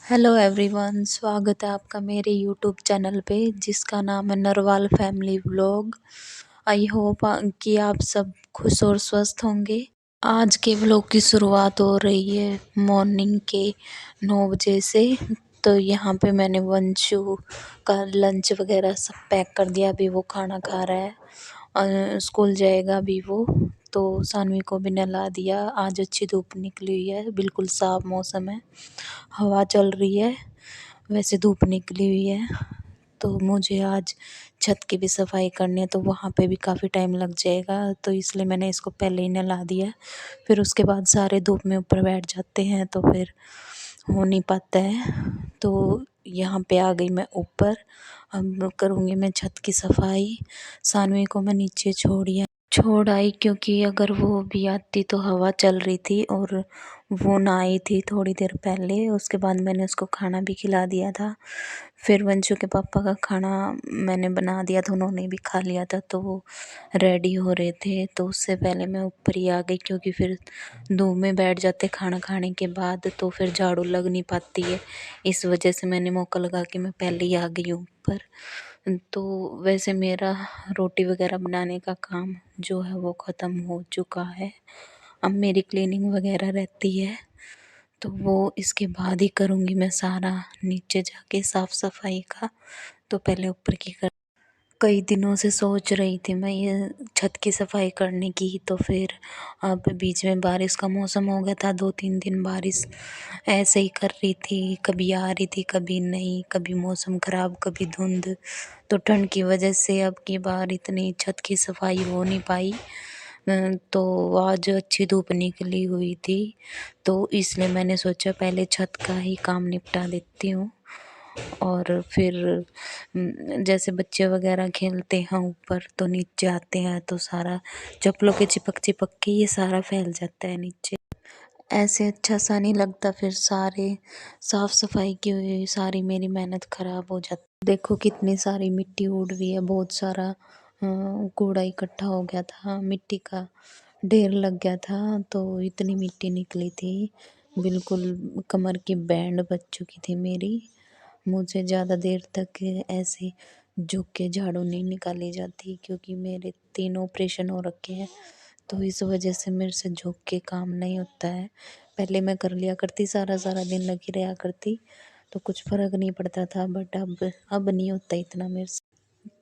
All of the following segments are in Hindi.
हेलो एवरीवन, स्वागत है आपका मेरे यूट्यूब चैनल पे जिसका नाम है Narwal family vlog. I hope कि आप सब खुश और स्वस्थ होंगे। आज के व्लॉग की शुरुआत हो रही है मॉर्निंग के 9 बजे से। तो यहाँ पे मैंने वंशु का लंच वगैरह सब पैक कर दिया। अभी वो खाना खा रहा है और स्कूल जाएगा अभी वो। तो सानवी को भी नहला दिया। आज अच्छी धूप निकली हुई है, बिल्कुल साफ मौसम है, हवा चल रही है, वैसे धूप निकली हुई है। तो मुझे आज छत की भी सफाई करनी है, तो वहाँ पे भी काफ़ी टाइम लग जाएगा, तो इसलिए मैंने इसको पहले ही नहला दिया। फिर उसके बाद सारे धूप में ऊपर बैठ जाते हैं तो फिर हो नहीं पाता है। तो यहाँ पे आ गई मैं ऊपर। अब करूँगी मैं छत की सफाई। सानवी को मैं नीचे छोड़ आई क्योंकि अगर वो भी आती तो हवा चल रही थी और वो ना आई थी थोड़ी देर पहले। उसके बाद मैंने उसको खाना भी खिला दिया था। फिर वंशु के पापा का खाना मैंने बना दिया था, उन्होंने भी खा लिया था, तो वो रेडी हो रहे थे। तो उससे पहले मैं ऊपर ही आ गई क्योंकि फिर धूप में बैठ जाते खाना खाने के बाद तो फिर झाड़ू लग नहीं पाती है। इस वजह से मैंने मौका लगा कि मैं पहले ही आ गई हूँ ऊपर। तो वैसे मेरा रोटी वगैरह बनाने का काम जो है वो ख़त्म हो चुका है। अब मेरी क्लीनिंग वगैरह रहती है तो वो इसके बाद ही करूँगी मैं सारा नीचे जाके साफ़ सफाई का। तो पहले ऊपर की कर कई दिनों से सोच रही थी मैं ये छत की सफाई करने की। तो फिर अब बीच में बारिश का मौसम हो गया था, 2-3 दिन बारिश ऐसे ही कर रही थी, कभी आ रही थी कभी नहीं, कभी मौसम ख़राब कभी धुंध। तो ठंड की वजह से अब की बार इतनी छत की सफाई हो नहीं पाई। तो आज अच्छी धूप निकली हुई थी तो इसलिए मैंने सोचा पहले छत का ही काम निपटा देती हूँ। और फिर जैसे बच्चे वगैरह खेलते हैं ऊपर तो नीचे आते हैं तो सारा चप्पलों के चिपक चिपक के ये सारा फैल जाता है नीचे। ऐसे अच्छा सा नहीं लगता, फिर सारे साफ सफाई की हुई सारी मेरी मेहनत ख़राब हो जाती। देखो कितनी सारी मिट्टी उड़ रही है, बहुत सारा कूड़ा इकट्ठा हो गया था, मिट्टी का ढेर लग गया था। तो इतनी मिट्टी निकली थी, बिल्कुल कमर की बैंड बच चुकी थी मेरी। मुझे ज़्यादा देर तक ऐसे झुक के झाड़ू नहीं निकाली जाती क्योंकि मेरे 3 ऑपरेशन हो रखे हैं, तो इस वजह से मेरे से झुक के काम नहीं होता है। पहले मैं कर लिया करती, सारा सारा दिन लगी रहा करती तो कुछ फ़र्क नहीं पड़ता था, बट अब नहीं होता इतना मेरे से।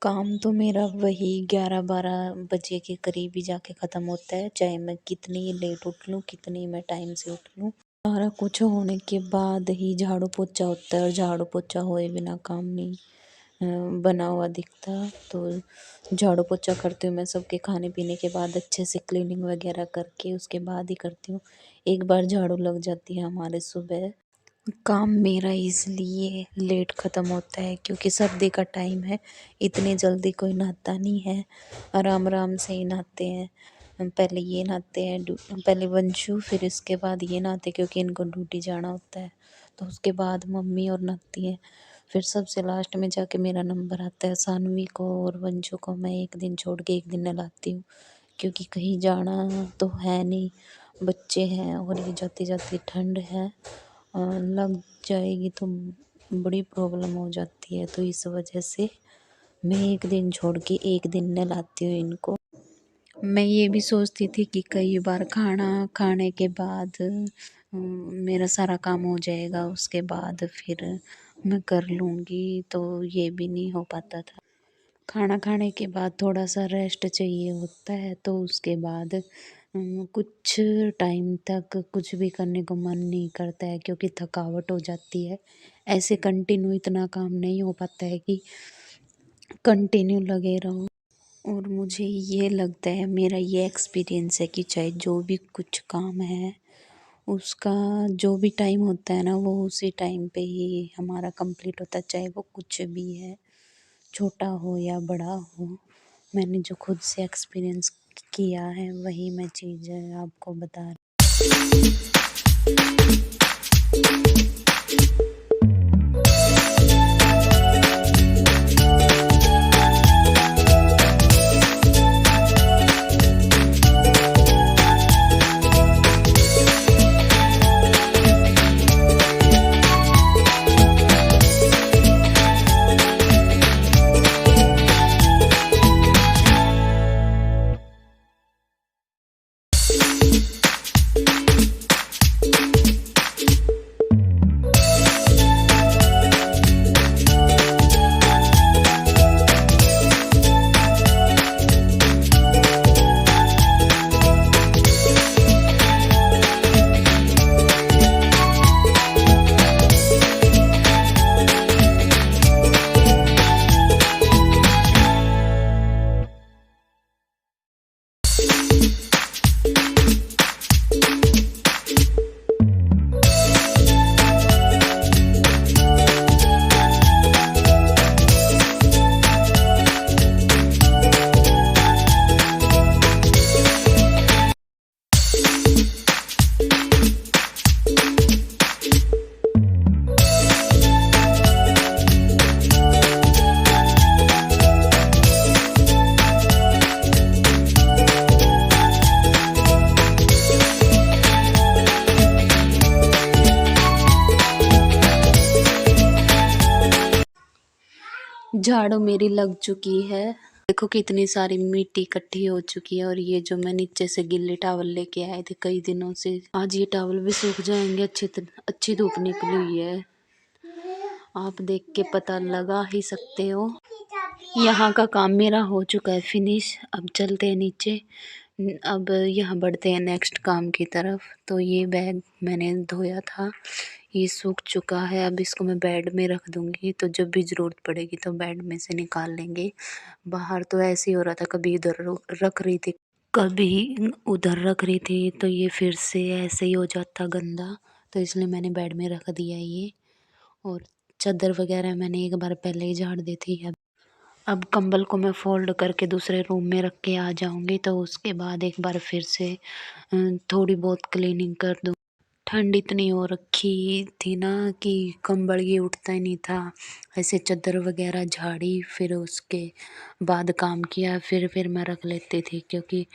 काम तो मेरा वही 11-12 बजे के करीब ही जाके ख़त्म होता है, चाहे मैं कितनी लेट उठ लूँ कितनी मैं टाइम से उठ लूँ। सारा कुछ होने के बाद ही झाड़ू पोछा होता है और झाड़ू पोछा होए बिना काम नहीं बना हुआ दिखता। तो झाड़ू पोछा करती हूँ मैं सबके खाने पीने के बाद, अच्छे से क्लीनिंग वगैरह करके उसके बाद ही करती हूँ। एक बार झाड़ू लग जाती है हमारे सुबह। काम मेरा इसलिए लेट ख़त्म होता है क्योंकि सर्दी का टाइम है, इतनी जल्दी कोई नहाता नहीं है, आराम आराम से ही नहाते हैं। पहले ये नहाते हैं, पहले वंशु, फिर इसके बाद ये नहाते क्योंकि इनको ड्यूटी जाना होता है। तो उसके बाद मम्मी और नहाती हैं, फिर सबसे लास्ट में जाके मेरा नंबर आता है। सानवी को और वंशु को मैं एक दिन छोड़ के एक दिन नहलाती हूँ क्योंकि कहीं जाना तो है नहीं, बच्चे हैं और ये जाती जाती ठंड है लग जाएगी तो बड़ी प्रॉब्लम हो जाती है। तो इस वजह से मैं एक दिन छोड़ के एक दिन नहलाती हूँ इनको। मैं ये भी सोचती थी कि कई बार खाना खाने के बाद मेरा सारा काम हो जाएगा, उसके बाद फिर मैं कर लूँगी, तो ये भी नहीं हो पाता था। खाना खाने के बाद थोड़ा सा रेस्ट चाहिए होता है, तो उसके बाद कुछ टाइम तक कुछ भी करने को मन नहीं करता है क्योंकि थकावट हो जाती है। ऐसे कंटिन्यू इतना काम नहीं हो पाता है कि कंटिन्यू लगे रहो। और मुझे ये लगता है, मेरा ये एक्सपीरियंस है कि चाहे जो भी कुछ काम है उसका जो भी टाइम होता है ना वो उसी टाइम पे ही हमारा कंप्लीट होता है, चाहे वो कुछ भी है, छोटा हो या बड़ा हो। मैंने जो खुद से एक्सपीरियंस किया है वही मैं चीज़ें आपको बता रही झाड़ू मेरी लग चुकी है। देखो कितनी सारी मिट्टी इकट्ठी हो चुकी है। और ये जो मैं नीचे से गिल्ली टावल लेके आए थे कई दिनों से, आज ये टावल भी सूख जाएंगे। अच्छी धूप निकली हुई है, आप देख के पता लगा ही सकते हो। यहाँ का काम मेरा हो चुका है फिनिश। अब चलते हैं नीचे। अब यहाँ बढ़ते हैं नेक्स्ट काम की तरफ। तो ये बैग मैंने धोया था, ये सूख चुका है। अब इसको मैं बेड में रख दूँगी, तो जब भी ज़रूरत पड़ेगी तो बेड में से निकाल लेंगे। बाहर तो ऐसे ही हो रहा था, कभी इधर रख रही थी, कभी उधर रख रही थी, तो ये फिर से ऐसे ही हो जाता गंदा। तो इसलिए मैंने बेड में रख दिया ये। और चादर वगैरह मैंने एक बार पहले ही झाड़ दी थी। अब कंबल को मैं फ़ोल्ड करके दूसरे रूम में रख के आ जाऊँगी, तो उसके बाद एक बार फिर से थोड़ी बहुत क्लीनिंग कर दूँ। ठंड इतनी हो रखी थी ना कि कंबल ये उठता ही नहीं था। ऐसे चादर वगैरह झाड़ी, फिर उसके बाद काम किया, फिर मैं रख लेती थी, क्योंकि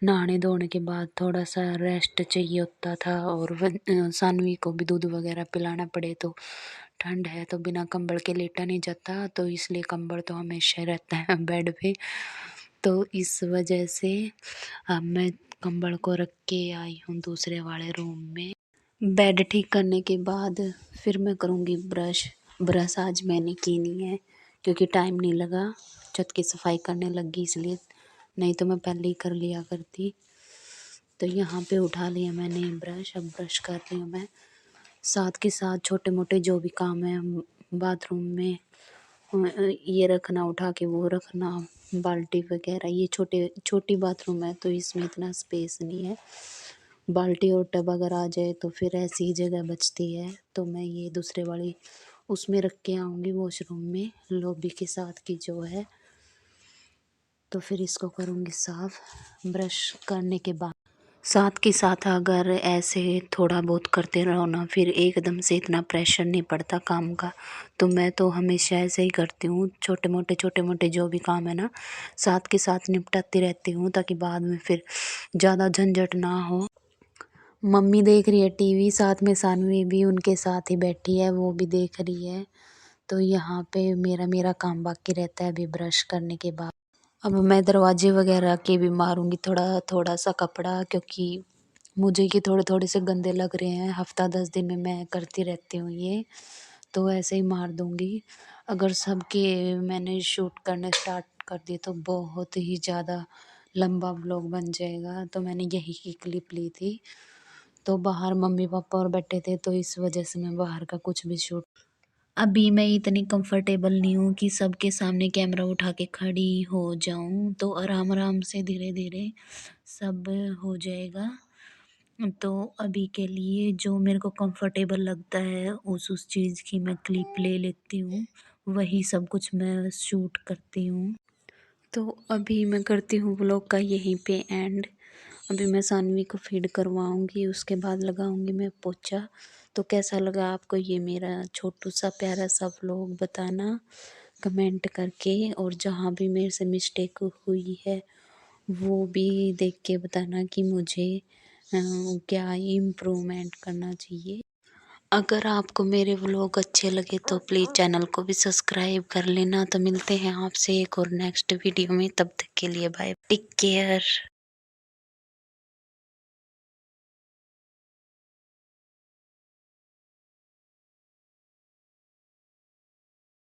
नहाने धोने के बाद थोड़ा सा रेस्ट चाहिए होता था। और सानवी को भी दूध वगैरह पिलाना पड़े, तो ठंड है तो बिना कंबल के लेटा नहीं जाता, तो इसलिए कंबल तो हमेशा रहता है बेड पे। तो इस वजह से अब मैं कंबल को रख के आई हूँ दूसरे वाले रूम में। बेड ठीक करने के बाद फिर मैं करूँगी ब्रश। ब्रश आज मैंने की नहीं है, क्योंकि टाइम नहीं लगा, छत की सफाई करने लगी इसलिए, नहीं तो मैं पहले ही कर लिया करती। तो यहाँ पे उठा लिया मैंने ब्रश, अब ब्रश कर रही हूँ मैं। साथ के साथ छोटे मोटे जो भी काम है बाथरूम में, ये रखना उठा के, वो रखना, बाल्टी वगैरह, ये छोटी बाथरूम है तो इसमें इतना स्पेस नहीं है। बाल्टी और टब अगर आ जाए तो फिर ऐसी ही जगह बचती है, तो मैं ये दूसरे वाली उसमें रख के आऊँगी वॉशरूम में, लॉबी के साथ की जो है। तो फिर इसको करूँगी साफ़ ब्रश करने के बाद। साथ के साथ अगर ऐसे थोड़ा बहुत करते रहो ना, फिर एकदम से इतना प्रेशर नहीं पड़ता काम का। तो मैं तो हमेशा ऐसे ही करती हूँ, छोटे मोटे जो भी काम है ना, साथ के साथ निपटाती रहती हूँ, ताकि बाद में फिर ज़्यादा झंझट ना हो। मम्मी देख रही है टीवी, साथ में सानवी भी उनके साथ ही बैठी है, वो भी देख रही है। तो यहाँ पे मेरा काम बाकी रहता है अभी ब्रश करने के बाद। अब मैं दरवाजे वगैरह के भी मारूंगी थोड़ा थोड़ा सा कपड़ा, क्योंकि मुझे ये थोड़े थोड़े से गंदे लग रहे हैं। हफ्ता 10 दिन में मैं करती रहती हूँ ये, तो ऐसे ही मार दूंगी। अगर सबके मैंने शूट करने स्टार्ट कर दिए तो बहुत ही ज़्यादा लंबा व्लॉग बन जाएगा, तो मैंने यही की क्लिप ली थी। तो बाहर मम्मी पापा और बैठे थे, तो इस वजह से मैं बाहर का कुछ भी शूट, अभी मैं इतनी कंफर्टेबल नहीं हूँ कि सबके सामने कैमरा उठा के खड़ी हो जाऊँ, तो आराम आराम से धीरे धीरे सब हो जाएगा। तो अभी के लिए जो मेरे को कंफर्टेबल लगता है उस चीज़ की मैं क्लिप ले लेती हूँ, वही सब कुछ मैं शूट करती हूँ। तो अभी मैं करती हूँ व्लॉग का यहीं पे एंड। अभी मैं सानवी को फीड करवाऊँगी, उसके बाद लगाऊँगी मैं पोछा। तो कैसा लगा आपको ये मेरा छोटू सा प्यारा सा व्लॉग, बताना कमेंट करके। और जहाँ भी मेरे से मिस्टेक हुई है वो भी देख के बताना कि मुझे क्या इम्प्रूवमेंट करना चाहिए। अगर आपको मेरे व्लॉग अच्छे लगे तो प्लीज़ चैनल को भी सब्सक्राइब कर लेना। तो मिलते हैं आपसे एक और नेक्स्ट वीडियो में, तब तक के लिए बाय, टेक केयर।